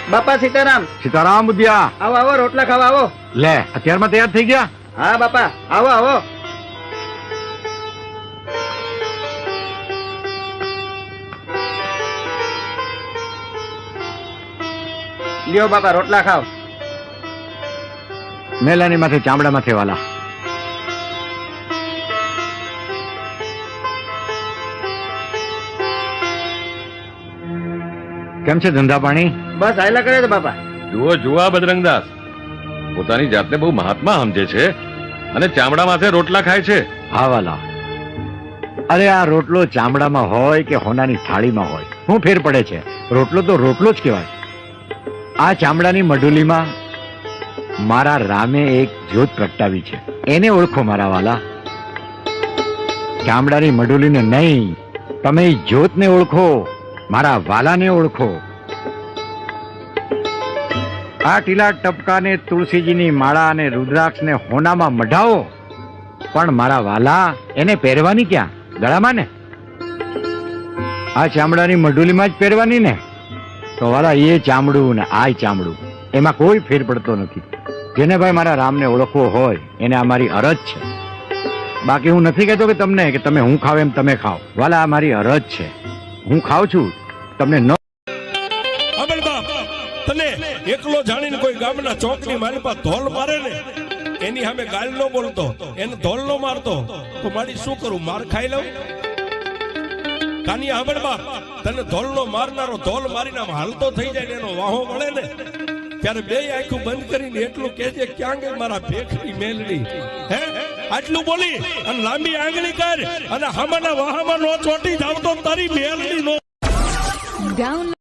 બાપા સીતારામ. સીતારામ બુદ્ધિયા. આવો આવો, રોટલા ખાવા આવો. લે, અત્યારમાં તૈયાર થઈ ગયા? હા બાપા, આવો આવો. લ્યો બાપા, રોટલા ખાવ. મેલાની માથે ચામડા માથે વાલા. કેમ છે ધંધા પાણી? બસ આયલા કરે છે બાપા. જુઓ જુઓ બજરંગદાસ, પોતાની જાતને બહુ મહાત્મા સમજે છે અને ચામડા માથે રોટલા ખાય છે. હા વાલા, અરે આ રોટલો ચામડામાં હોય કે હોનાની થાળીમાં હોય, શું ફેર પડે છે? રોટલો તો રોટલો જ કહેવાય. આ ચામડાની મઢુલીમાં મારા રામે એક જ્યોત પ્રગટાવી છે, એને ઓળખો મારા વાલા. ચામડાની મઢુલીને નહીં, તમે એ જ્યોતને ઓળખો, મારા વાલાને ઓળખો. આ ટીલા ટપકાને, તુલસીજીની માળા અને રુદ્રાક્ષને હોનામાં મઢાવો, પણ મારા વાલા એને પહેરવાની ક્યાં? ગળામાં ને? આ ચામડાની મઢુલીમાં જ પહેરવાની ને? તો વાલા એ ચામડું ને આ ચામડું, એમાં કોઈ ફેર પડતો નથી. જેને ભાઈ મારા રામને ઓળખવો હોય એને આ મારી અરજ છે. બાકી હું નથી કહેતો કે તમને કે તમે હું ખાવ એમ તમે ખાઓ. વાલા આ મારી અરજ છે, હું ખાઉં છું, તમને ન. તને એકલો જાણીને કોઈ ગામના ચોકની મારી પાસે ધોલ મારે ને, એની સામે ગાલ નો બોલતો, એને ધોલ નો મારતો, તો મારી શું કરું? માર ખાઈ લઉં? કાની સાંભળ બાપ, તને ધોલ નો મારનારો ધોલ મારીને હાલતો થઈ જાય ને એનો વાહો મળે ને, ત્યારે બે આંખું બંધ કરીને એટલું કહેજે, ક્યાં ગઈ મારા ભેખની મેલડી? હે, આટલું બોલી અને લાંબી આંગળી કર અને હામાના વાહામાં નો ચોટી જાવ તો તારી મેલડી નો.